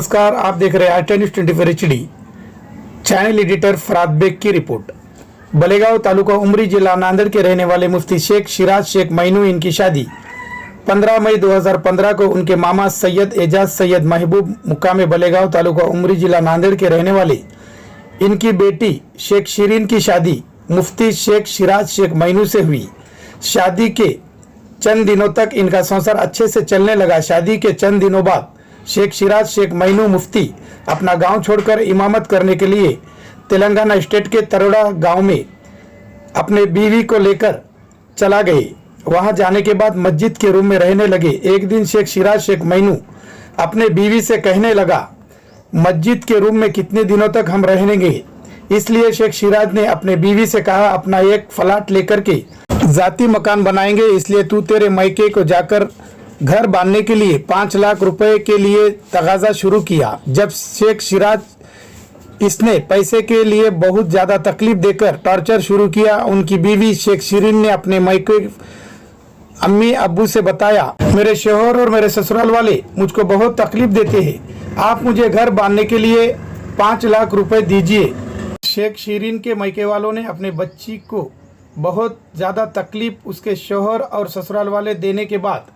नमस्कार, आप देख रहे हैं R news 24 HD। Channel editor Farhad Baig की रिपोर्ट। बलेगांव तालुका उमरी जिला नांदेड़ के रहने वाले मुफ्ती शेख शिराज शेख मैनू इनकी शादी 15 मई 2015 को उनके मामा सैयद एजाज सैयद महबूब मुकामे बलेगांव तालुका उमरी जिला नांदेड़ के रहने वाले इनकी बेटी शेख शिरीन की शादी मुफ्ती शेख शिराज शेख मैनू से हुई। शादी के चंद दिनों तक इनका संसार अच्छे से चलने लगा। शादी के चंद दिनों बाद शेख शिराज शेख मैनू मुफ्ती अपना गांव छोड़कर इमामत करने के लिए तेलंगाना स्टेट के तरोड़ा गांव में अपने बीवी को लेकर चला गए। वहां जाने के बाद मस्जिद के रूम में रहने लगे। एक दिन शेख शिराज शेख मैनू अपने बीवी से कहने लगा, मस्जिद के रूम में कितने दिनों तक हम रहेंगे। इसलिए शेख शिराज ने अपने बीवी से कहा, अपना एक फ्लैट लेकर के जाती मकान बनाएंगे, इसलिए तू तेरे मैके को जाकर घर बांधने के लिए 5 लाख रुपए के लिए तगाजा शुरू किया। जब शेख शिराज इसने पैसे के लिए बहुत ज़्यादा तकलीफ देकर टॉर्चर शुरू किया। उनकी बीवी शेख शिरीन ने अपने मैके अम्मी अब्बू से बताया, मेरे शोहर और मेरे ससुराल वाले मुझको बहुत तकलीफ देते हैं, आप मुझे घर बांधने के लिए 5 लाख रुपए दीजिए। शेख शिरीन के मैके वालों ने अपने बच्ची को बहुत ज़्यादा तकलीफ उसके शोहर और ससुराल वाले देने के बाद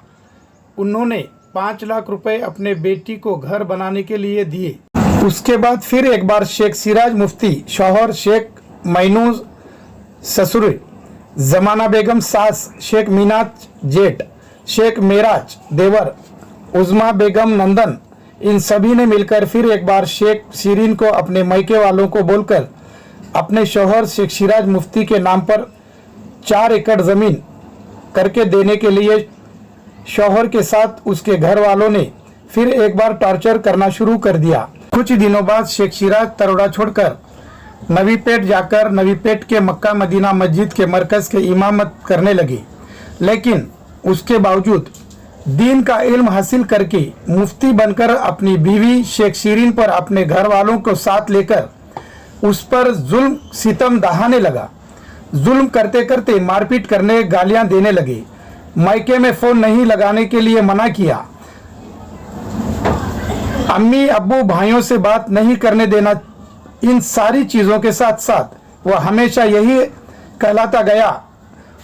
उन्होंने 5 लाख रुपए अपने बेटी को घर बनाने के लिए दिए। उसके बाद फिर एक बार शेख सिराज मुफ्ती शौहर शेख मैनू ससुर जमाना बेगम सास शेख मीनाज जेठ शेख मेराज देवर उज़मा बेगम नंदन इन सभी ने मिलकर फिर एक बार शेख शिरीन को अपने मैके वालों को बोलकर अपने शौहर शेख सिराज मुफ्ती के नाम पर 4 एकड़ ज़मीन करके देने के लिए शौहर के साथ उसके घर वालों ने फिर एक बार टॉर्चर करना शुरू कर दिया। कुछ दिनों बाद शेख शिराज तरोड़ा छोड़कर नवीपेट जाकर नवीपेट के मक्का मदीना मस्जिद के मरकज़ के इमामत करने लगे। लेकिन उसके बावजूद दीन का इल्म हासिल करके मुफ्ती बनकर अपनी बीवी शेख शिरीन पर अपने घर वालों को साथ लेकर उस पर जुल्म सितम दहाने लगा। जुल्म करते करते मारपीट करने, गालियां देने लगे। मायके में फ़ोन नहीं लगाने के लिए मना किया। अम्मी अब्बू भाइयों से बात नहीं करने देना। इन सारी चीज़ों के साथ साथ वह हमेशा यही कहलाता गया,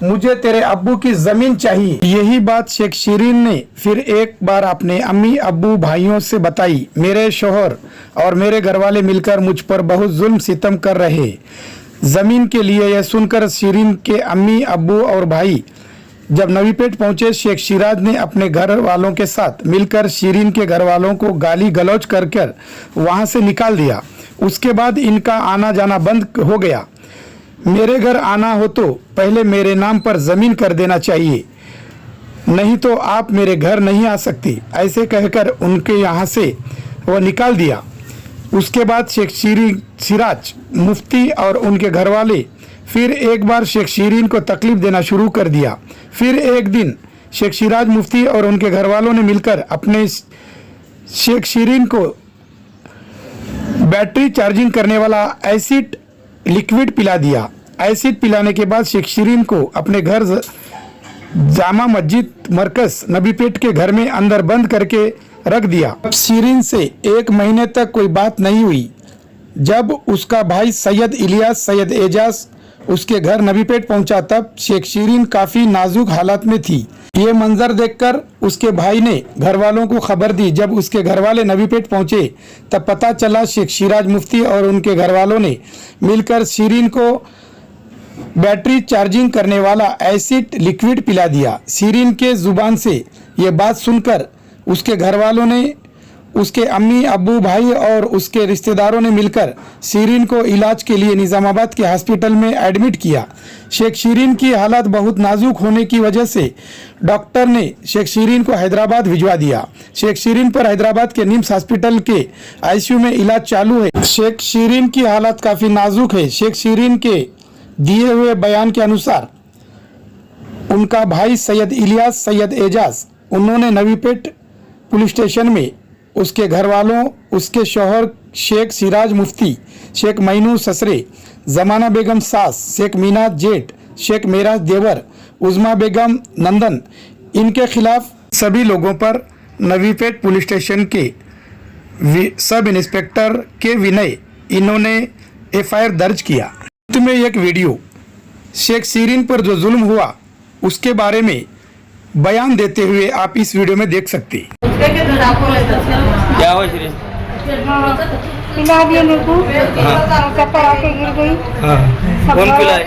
मुझे तेरे अब्बू की ज़मीन चाहिए। यही बात शेख शिरीन ने फिर एक बार अपने अम्मी अब्बू भाइयों से बताई। मेरे शोहर और मेरे घरवाले मिलकर मुझ पर बहुत जुल्म सितम कर रहे ज़मीन के लिए। यह सुनकर शिरीन के अम्मी अब्बू और भाई जब नवीपेट पहुंचे, शेख शिराज ने अपने घर वालों के साथ मिलकर शिरीन के घर वालों को गाली गलौज कर कर वहां से निकाल दिया। उसके बाद इनका आना जाना बंद हो गया। मेरे घर आना हो तो पहले मेरे नाम पर ज़मीन कर देना चाहिए, नहीं तो आप मेरे घर नहीं आ सकती, ऐसे कहकर उनके यहाँ से वह निकाल दिया। उसके बाद शेख सिराज मुफ्ती और उनके घर वाले फिर एक बार शेख शिरीन को तकलीफ देना शुरू कर दिया। फिर एक दिन शेख सिराज मुफ्ती और उनके घर वालों ने मिलकर अपने शेख शिरीन को बैटरी चार्जिंग करने वाला एसिड लिक्विड पिला दिया। एसिड पिलाने के बाद शेख शिरीन को अपने घर जामा मस्जिद मरकज नबीपेट के घर में अंदर बंद करके रख दिया। शिरीन से 1 महीने तक कोई बात नहीं हुई। जब उसका भाई सैयद इलियास सैयद एजाज उसके घर नबीपेट पहुंचा, तब शेख शिरीन काफ़ी नाजुक हालत में थी। ये मंजर देखकर उसके भाई ने घर वालों को खबर दी। जब उसके घर वाले नबीपेट पहुंचे तब पता चला शेख शिराज मुफ्ती और उनके घर वालों ने मिलकर शिरीन को बैटरी चार्जिंग करने वाला एसिड लिक्विड पिला दिया। शिरीन के ज़ुबान से ये बात सुनकर उसके घर वालों ने, उसके अम्मी अब्बू भाई और उसके रिश्तेदारों ने मिलकर शिरीन को इलाज के लिए निज़ामाबाद के हॉस्पिटल में एडमिट किया। शेख शिरीन की हालत बहुत नाजुक होने की वजह से डॉक्टर ने शेख शिरीन को हैदराबाद भिजवा दिया। शेख शिरीन पर हैदराबाद के निम्स हॉस्पिटल के ICU में इलाज चालू है। शेख शिरीन की हालत काफ़ी नाजुक है। शेख शिरीन के दिए हुए बयान के अनुसार उनका भाई सैयद इलियास सैयद एजाज, उन्होंने नवीपेट पुलिस स्टेशन में उसके घर वालों, उसके शौहर शेख सिराज मुफ्ती शेख मैनू ससरे जमाना बेगम सास शेख मीनाज जेठ शेख मेराज देवर उज़मा बेगम नंदन, इनके खिलाफ सभी लोगों पर नवीपेट पुलिस स्टेशन के सब इंस्पेक्टर के विनय इन्होंने एफआईआर दर्ज किया। में एक वीडियो शेख सीरीन पर जो जुल्म हुआ उसके बारे में बयान देते हुए आप इस वीडियो में देख सकते हैं। क्या हुआ श्री? पिला दिया मेरे को, चक्कर आके गिर गई। कौन पिलाए?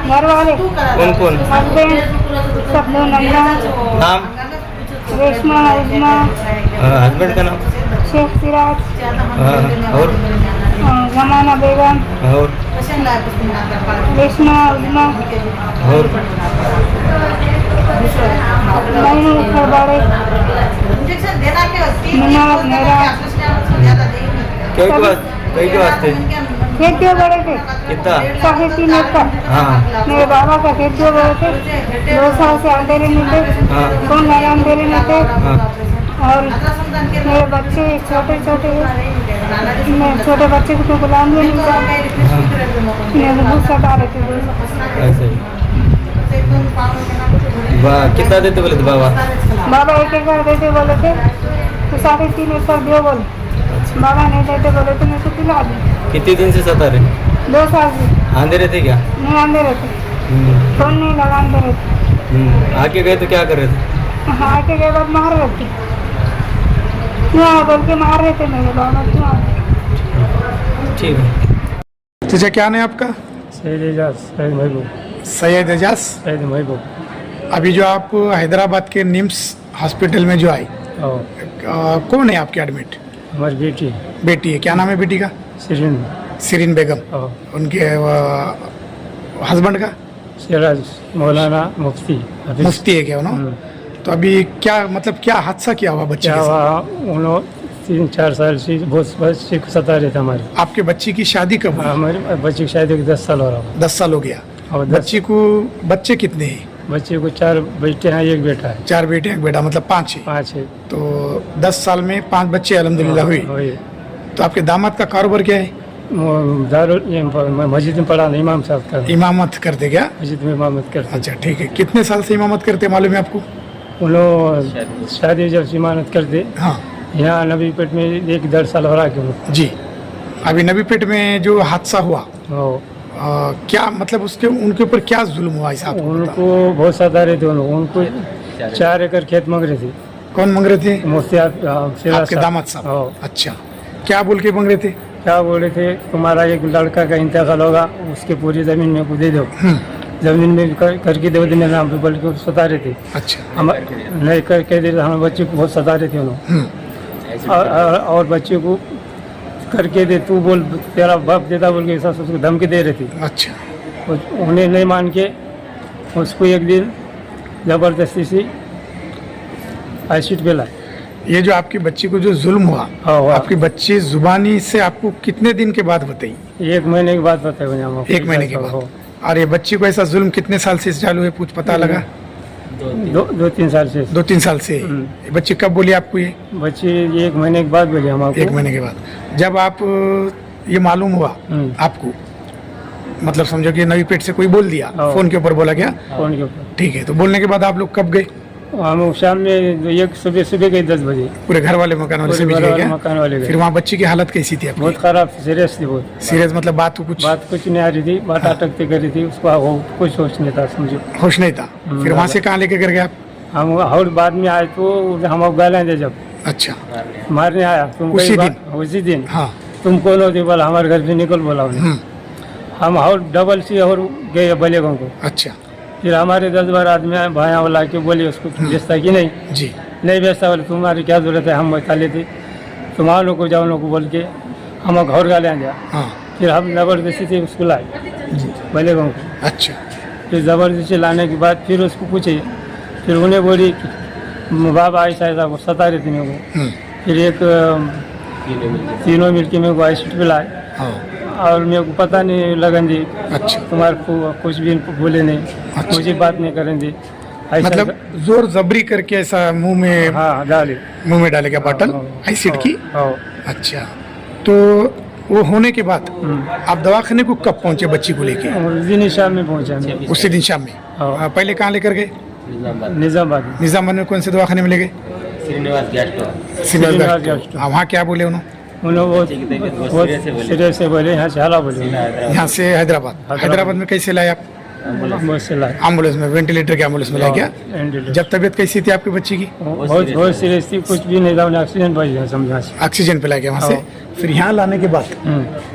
घर वाले कौन कौन? हस्बैंड सब लोग। नन्ना नाम? रेशमा, उजमा, हस्बैंड का नाम? शेख सिराज, और जमाना बेगम, और रेशमा, उजमा, और मैनू खरबाड़े, मीनाज, मेरा कई के वास्ते? खेत जो बड़े थे कितना? 3.5 एकड़। हाँ मेरे बाबा का खेत जो बड़े थे 2 साल से अंधेरे में थे, कौन मेरा अंधेरे में थे। हाँ और मेरे बच्चे छोटे छोटे हैं, मैं छोटे बच्चे को तो गुलाम भी नहीं था, मैं बहुत सता रहे थे। ऐसे ही। कितना देते बोले थे बाबा? बाबा 1 एकड़ देते बोले थे, तो 3.5 एकड़ दो बोले। बाबा नहीं देते बोले तो मैं तो पिला दी। कितने दिन से सता रहे? 2 साल से आंधे रहते क्या? नहीं आंधे रहते, फोन नहीं लगाते रहते। आके गए तो क्या कर रहे थे? हाँ आके गए बाद मार रहे थे, क्यों बोल के मार रहे थे मेरे बाबा, क्यों। ठीक है। चाचा क्या नाम है आपका? सैयद एजाज, सैयद महबूब, सैयद एजाज। सैयद महबूब। अभी जो आप हैदराबाद के निम्स हॉस्पिटल में जो आए, और कौन है आपके एडमिट? हमारी बेटी बेटी है, क्या नाम है बेटी का? सिरिन, सीरीन बेगम। और उनके हस्बैंड का? सिराज मौलाना मुफ्ती हफीज। मुफ्ती है क्या उन्होंने? तो अभी क्या मतलब क्या हादसा क्या हुआ बच्चे क्या के साथ? हुआ, उन्होंने 3-4 साल से बहुत बच्चे को सता रहे थे हमारे। आपके बच्ची की शादी कब हुई? हमारे बच्चे की शादी को 10 साल हो रहा 10 साल हो गया। और बच्चे कितने हैं? बच्चे को 4 बेटे हैं, 1 बेटा है। 4 बेटे 1 बेटा, मतलब 5 है। 5 है। तो 10 साल में 5 बच्चे अल्हम्दुलिल्लाह हुए। वही तो आपके दामाद का कारोबार क्या है? वो मस्जिद में पढ़ा नहीं, इमाम साहब का इमामत करते क्या? मस्जिद में इमामत करते। अच्छा ठीक है। कितने साल से इमामत करते मालूम है आपको? उन लोग शादी जब इमामत करते, हाँ यहाँ नबी पेट में 1-1.5 साल हो रहा है क्यों। जी। अभी नबी पेट में जो हादसा हुआ, और क्या मतलब उसके उनके ऊपर क्या जुल्म हुआ इस आपको? उनको बहुत सता रहे थे, उनको 4 एकड़ खेत मांग रहे थे। कौन मांग रहे थे? मुफ्ती आपके दामाद साहब। हाँ। अच्छा, क्या बोल के मांग रहे थे? क्या बोल रहे थे, तुम्हारा एक लड़का का इंतकाल होगा, उसके पूरी जमीन में को दे दो, जमीन में करके दो देने नाम पे, बोल के सता रहे थे। अच्छा। हम नहीं करके दे, हमारे बच्चे को बहुत सता रहे थे उन्होंने। और बच्चे को करके दे, तू बोल तेरा बाप देता बोल के ऐसा उसको धमकी दे रहे थे। अच्छा। उन्हें नहीं मान के उसको एक दिन ज़बरदस्ती से एसिड पे लाए। ये जो आपकी बच्ची को जो जुल्म हुआ, हाँ। आपकी बच्ची जुबानी से आपको कितने दिन के बाद बताई? 1 महीने की बात बताए मुझे हम। 1 महीने के बाद। और ये बच्ची को ऐसा जुल्म कितने साल से चालू है, कुछ पता लगा? 2-3 साल से। 2-3 साल से। ये बच्ची कब बोली आपको ये? बच्चे 1 महीने के बाद बोले हम आपको। 1 महीने के बाद। जब आप ये मालूम हुआ आपको, मतलब समझो कि नवी पेट से कोई बोल दिया, हाँ। फोन के ऊपर बोला क्या? फोन के ऊपर। ठीक है। तो बोलने के बाद आप लोग कब गए? हम शाम में एक सुबह गए 10 बजे। पूरे घर वाले मकान वाले से भी गए क्या? मकान वाले गए। फिर वहाँ बच्ची की हालत कैसी थी आपकी? बहुत खराब, सीरियस थी बहुत। सीरियस मतलब बात कुछ नहीं आ रही थी, बात अटकते कर रही थी, उसको वो कुछ होश नहीं था, समझो। होश नहीं था। फिर वहाँ से कहाँ लेके कर गए आप? हम और बाद में आए तो हम अब गालें दे, जब अच्छा, मारने आया तुम उसी दिन हाँ। तुम कौन होती, बोला हमारे घर से निकल, बोला उन्हें। हम और डबल से और गए बलेगांव को। अच्छा। फिर हमारे 10-12 आदमी आए, भाया वाला के बोले उसको बेचता कि नहीं? जी। नहीं बेचता, बोले तुम्हारी क्या जरूरत है, हम बता लेते, तुम आओ लोग को जाओ लोग को बोल के हम घर गाले गया। हाँ। फिर हम जबरदस्ती से उसको लाए बलेगांव को। अच्छा। फिर ज़बरदस्ती लाने के बाद फिर उसको पूछे, फिर उन्हें बोली कि बाबा ऐसा वो सता रहे थे मेरे को। फिर एक तीनों मिल के मेरे को एसिड पिलाए। हाँ। और मेरे को पता नहीं लगन दी। अच्छा। तुम्हारे को कुछ भी बोले नहीं। अच्छा। मुझे बात नहीं करें दी, मतलब जोर जबरी करके ऐसा मुंह में? हाँ, डाले, मुंह में डाले क्या बॉटल एसिड की? हाँ। अच्छा। तो वो होने के बाद आप दवाखाने को कब पहुंचे बच्ची को लेके? उस दिन शाम में पहुंचा मैं। उसी दिन शाम में? हाँ। पहले कहाँ लेकर गए? निजामाबाद। निजामाबाद में कौन से दवाखाने में ले गए? Srinivas guest Srinivas guest. Guest. वहाँ क्या बोले उन्होंने? उन्होंने बहुत सीरियस से बोले, यहाँ से हाला बोले, यहाँ से हैदराबाद में कैसे लाए आप? बहुत से लाए। एम्बुलेंस में, वेंटिलेटर के एम्बुलेंस में लाए क्या? जब तबीयत कैसी थी आपकी बच्ची की? बहुत सीरियस थी, कुछ भी नहीं था, उन्हें ऑक्सीजन पाई समझा से। ऑक्सीजन पे लाए गया वहाँ से। फिर यहाँ लाने के बाद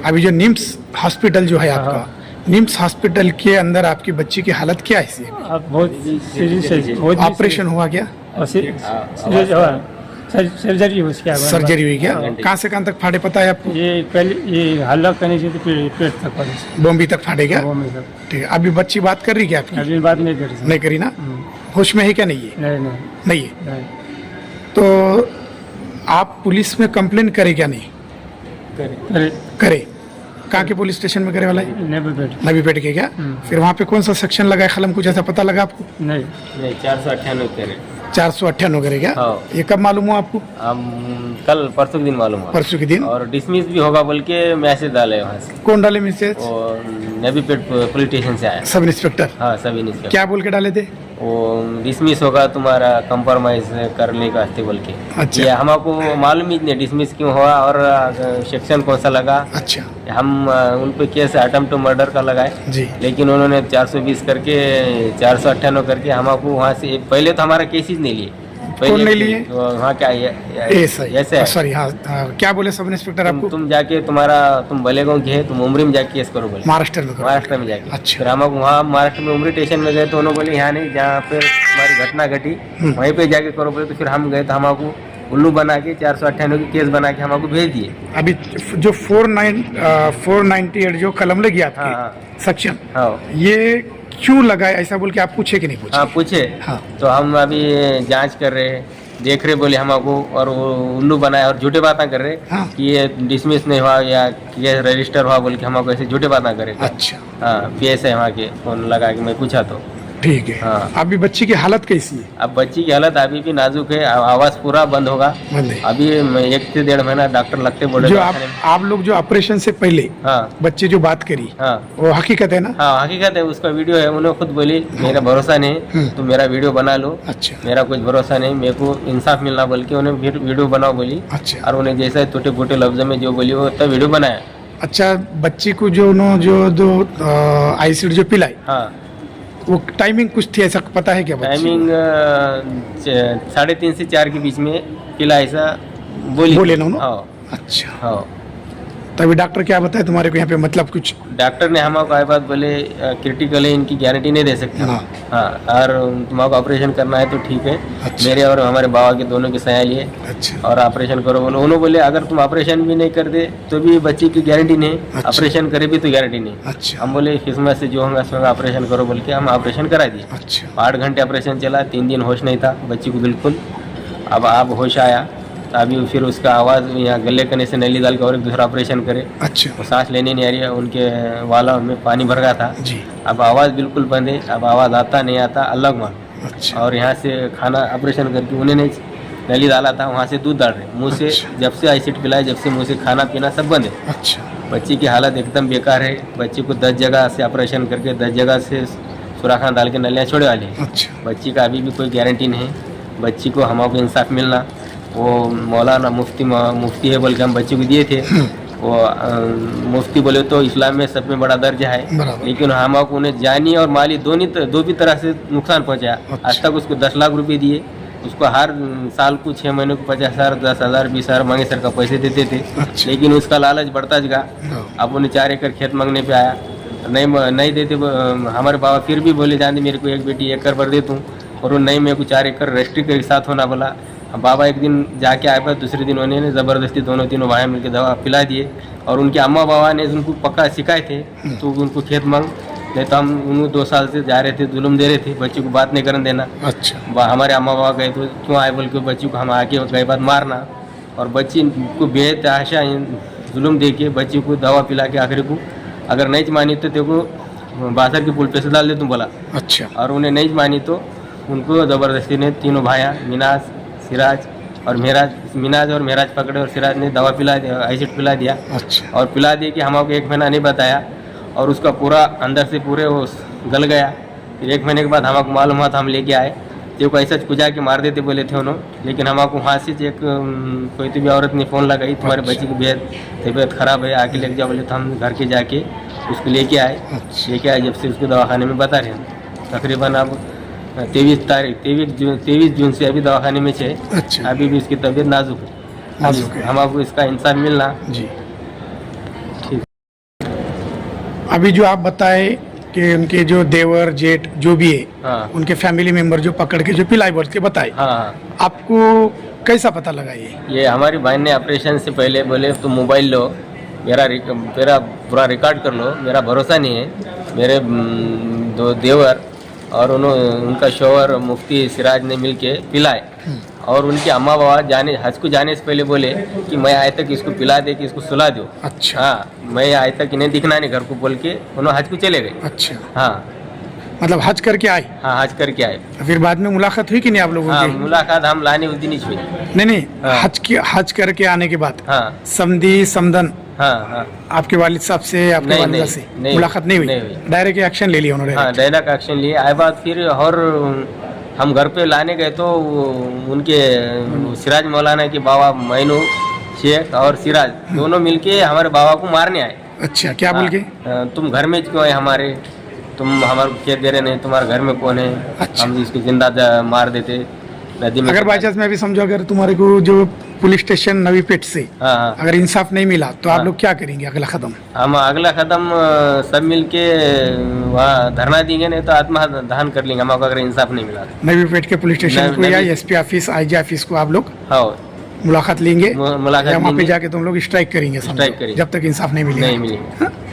अभी जो निम्स हॉस्पिटल जो है आपका, निम्स हॉस्पिटल के अंदर आपकी बच्ची की हालत क्या है? इसे अब बहुत सीरियस है, बहुत ऑपरेशन हुआ क्या? और सीरियस हुआ, सर्जरी हुई उसके आगे। सर्जरी हुई क्या? कहाँ से कहाँ तक फाड़े पता है आपको? ये पहले ये हल्ला करने से तो पेट तक फाड़े, बॉम्बे तक फाड़े क्या? बॉम्बे तक। ठीक है। अभी बच्ची बात कर रही क्या आपकी? अभी बात नहीं करी। नहीं करी ना? होश में है क्या? नहीं है। नहीं नहीं है। नहीं। तो आप पुलिस में कंप्लेन करे क्या? नहीं करे करे। कहाँ के पुलिस स्टेशन में करे वाला है? नबी पेट के क्या? फिर वहाँ पे कौन सा सेक्शन लगा है कलम, कुछ ऐसा पता लगा आपको? नहीं 498 करे। 498 करे क्या? हाँ। ये कब मालूम हुआ आपको? हम कल परसों के दिन मालूम हुआ। परसों के दिन। और डिसमिस भी होगा बोल के मैसेज डाले वहाँ से। कौन डाले मैसेज? और नबी पेट पुलिस स्टेशन से आया। Sub inspector. हाँ, सब इंस्पेक्टर। क्या बोल के डाले थे? वो डिसमिस होगा तुम्हारा, कंप्रोमाइज करने का हफ्ते बोल के। अच्छा। ये हमको मालूम ही नहीं डिसमिस क्यों हुआ और सेक्शन कौन सा लगा। अच्छा हम उन पे केस अटेम्प्ट टू मर्डर का लगाए, जी। लेकिन उन्होंने 420 करके 498 करके हमको वहाँ से, पहले तो हमारा केस ही नहीं लिए। कौन नहीं लिए? वहाँ क्या ऐसे सॉरी। हाँ, क्या बोले सब इंस्पेक्टर आपको? तुम जाके तुम बलेगांव के है, तुम उमरी में जाके केस करो बोले। महाराष्ट्र में करो। महाराष्ट्र में जाके। अच्छा। फिर हम वहाँ महाराष्ट्र में उमरी स्टेशन में गए तो उन्होंने बोले यहाँ नहीं, जहाँ पे हमारी घटना घटी वहीं पे जाके करो बोले। तो फिर हम गए तो हमको उल्लू बना के 498 की केस बना के हमको भेज दिए। अभी जो 498 जो कलम लग गया था सेक्शन, हाँ, ये क्यों लगा है ऐसा बोल के आप पूछे कि नहीं पूछे? हाँ पूछे। हाँ। तो हम अभी जांच कर रहे हैं, देख रहे बोले हमको, और वो उल्लू बनाए और झूठे बातें कर रहे हाँ। कि ये डिसमिस नहीं हुआ या ये रजिस्टर हुआ बोल के हमको ऐसे झूठे बातें करे। अच्छा। हाँ, पीएस है वहाँ के, फोन लगा के मैं पूछा तो। ठीक है। हाँ। अभी बच्ची की हालत कैसी है? अब बच्ची की हालत अभी भी नाजुक है, आवाज पूरा बंद होगा। बंद है। अभी 1 से 1.5 महीना डॉक्टर लगते बोले। जो आप लोग जो ऑपरेशन से पहले हाँ बच्चे जो बात करी, हाँ वो हकीकत है ना? हाँ, हकीकत है, उसका वीडियो है। उन्होंने खुद बोली मेरा भरोसा नहीं, तुम मेरा वीडियो बना लो। अच्छा। मेरा कुछ भरोसा नहीं, मेरे को इंसाफ मिलना बोल के उन्हें फिर वीडियो बनाओ बोली। अच्छा। और उन्हें जैसा टूटे फूटे लफ्जों में जो बोली वो तब वीडियो बनाया। अच्छा, बच्ची को जो आईसीड जो पिलाई, हाँ, वो टाइमिंग कुछ थी ऐसा पता है क्या? टाइमिंग 3:30 से 4 के बीच में पिला, ऐसा बोले ना? हाँ। अच्छा। हाँ, तभी डॉक्टर क्या बताए तुम्हारे को यहाँ पे, मतलब कुछ? डॉक्टर ने हमको आई बात बोले क्रिटिकल है, इनकी गारंटी नहीं दे सकते। हाँ। हाँ, और तुम्हारा ऑपरेशन करना है तो ठीक है। अच्छा। मेरे और हमारे बाबा के दोनों की सही लिए। अच्छा। और ऑपरेशन करो बोलो। उन्होंने बोले अगर तुम ऑपरेशन भी नहीं कर दे तो भी बच्ची की गारंटी नहीं। अच्छा। ऑपरेशन करे भी तो गारंटी नहीं। अच्छा। हम बोले किस्मत से जो होगा उसमें ऑपरेशन करो बोल के हम ऑपरेशन करा दिए। अच्छा। 8 घंटे ऑपरेशन चला, 3 दिन होश नहीं था बच्ची को बिल्कुल। अब होश आया, अभी फिर उसका आवाज़ यहाँ गले कने से नली डाल के और एक दूसरा ऑपरेशन करे। अच्छा। वो सांस लेने नहीं आ रही है, उनके वाला में पानी भर गया था जी। अब आवाज़ बिल्कुल बंद है। अब आवाज़ आता नहीं आता अलग मान। अच्छा। और यहाँ से खाना ऑपरेशन करके उन्होंने नली डाला था, वहाँ से दूध डाल रहे मुँह से। अच्छा। जब से आईसीड पिलाए, जब से मुँह से खाना पीना सब बंद है। अच्छा। बच्ची की हालत एकदम बेकार है। बच्ची को 10 जगह से ऑपरेशन करके 10 जगह से सुराखा डाल के नलियाँ छोड़े वाली है। अच्छा। बच्ची का अभी भी कोई गारंटी नहीं। बच्ची को हमको इंसाफ मिलना, वो मौलाना मुफ्ती है बोल के हम बच्ची को दिए थे। वो मुफ्ती बोले तो इस्लाम में सब में बड़ा दर्जा है, बराबर। लेकिन हमको उन्हें जानी और माली दो भी तरह से नुकसान पहुंचाया। अच्छा। आज तक उसको 10 लाख रुपए दिए। उसको हर साल को 6 महीने को 50,000, 10,000, 20,000 मांगे सर का पैसे देते थे। अच्छा। लेकिन उसका लालच बढ़ता गया। हाँ। अब उन्हें 4 एकड़ खेत मांगने पे आया, नहीं देते। हमारे बाबा फिर भी बोले जाने मेरे को एक बेटी 1 एकड़ भर दे दूँ, और वो नहीं, मेरे को 4 एकड़ रजिस्ट्री के साथ होना बोला। बाबा एक दिन जाके आए, पर दूसरे दिन उन्होंने ज़बरदस्ती दोनों तीनों भाई मिलकर दवा पिला दिए। और उनके अम्मा बाबा ने उनको पक्का सिखाए थे तो उनको खेत मांग, नहीं तो हम उनको 2 साल से जा रहे थे, जुल्म दे रहे थे, बच्ची को बात नहीं करने देना। अच्छा। हमारे अम्मा बाबा गए तो क्यों आए बोल के बच्ची को हम आके गए बात मारना, और बच्ची को बेतहाशा जुल्म दे के बच्ची को दवा पिला के आखिरी को अगर नहीं मानी तो तेरे को बासर के पुल पे से डाल दे तुम बोला। अच्छा। और उन्हें नहीं मानी तो उनको ज़बरदस्ती ने तीनों भाइयाँ मिनाज, सिराज और मिनाज और मेराज पकड़े, और सिराज ने दवा पिला दिया, आईसीड पिला दिया। अच्छा। और पिला दिए कि हमको 1 महीना नहीं बताया, और उसका पूरा अंदर से पूरे वो गल गया। फिर 1 महीने के बाद हमको मालूम हुआ था, हम लेके आए तेरे को ऐसा कुजा के मार देते बोले थे उन्होंने, लेकिन हमको वहाँ से एक कोई तो भी औरत ने फ़ोन लगाई, तुम्हारे बच्ची की तबीयत खराब है, आके लेके जाओ बोले। तो हम घर के जाके उसको लेके आए। लेके आए जब से उसको दवाखाने में बता रहे हैं। तकरीबन अब 23 जून से अभी दवाखाने में छे। अच्छा। अभी भी उसकी तबीयत नाजुक है। हमको इसका इंसान मिलना। जी। ठीक। अभी जो आप बताए कि उनके जो देवर जेठ जो भी है, हाँ उनके फैमिली मेंबर जो पकड़ के जो पिलाई बोल के बताए, हाँ। आपको कैसा पता लगा ये हमारी बहन ने ऑपरेशन से पहले बोले तुम मोबाइल लो, मेरा पूरा रिकॉर्ड कर लो, मेरा भरोसा नहीं है। मेरे 2 देवर और उनका शोहर मुफ्ती सिराज ने मिलके पिलाए, और उनके अम्मा बाबा हज को जाने से पहले बोले कि मैं आए तक इसको पिला दे, कि इसको सुला दो। अच्छा। हाँ, मैं आए तक इन्हें दिखना नहीं घर को बोल के उन्होंने हज को चले गए। अच्छा, हाँ मतलब हज करके आए। हाँ, हज करके आए। फिर बाद में मुलाकात हुई कि नहीं आप लोगों हाँ, की? मुलाकात हम लाने उस दिन ही हुई। नहीं हाँ। हज करके आने के बाद हाँ समधी समदन हाँ हाँ आपके वालिद साहब से, आपके नहीं, वालिदा नहीं, से नहीं, मुलाकात नहीं नहीं हुई? हुई। डायरेक्ट एक्शन ले लिया उन्होंने? हाँ, डायरेक्ट एक्शन लिए। आए बाद फिर और हम घर पे लाने गए तो उनके सिराज मौलाना के बाबा मैनू शेख और सिराज दोनों मिलके हमारे बाबा को मारने आए। अच्छा, क्या बोल के? तुम घर में क्यों आए हमारे, तुम हमारे को खेत दे रहे नहीं, तुम्हारे घर में कौन है? अच्छा। हम इसको जिंदा मार देते नदी में। अगर बाई चांस मैं भी समझो, अगर तुम्हारे को जो पुलिस स्टेशन नवी पेट से हाँ हाँ, अगर इंसाफ नहीं मिला तो आप हाँ। लोग क्या करेंगे अगला कदम? हम अगला कदम सब मिलके वहाँ धरना देंगे, नहीं तो आत्मदान कर लेंगे हमको अगर इंसाफ नहीं मिला। नवी पेट के पुलिस स्टेशन नवी- को या नवी- एसपी ऑफिस, आईजी ऑफिस को आप लोग हाँ, मुलाकात लेंगे, मुलाकात या वहाँ पे लेंगे। जाके तुम लोग स्ट्राइक करेंगे समझो, स्ट्राइक करेंगे। जब तक इंसाफ नहीं मिलेगा? नहीं मिलेंगे।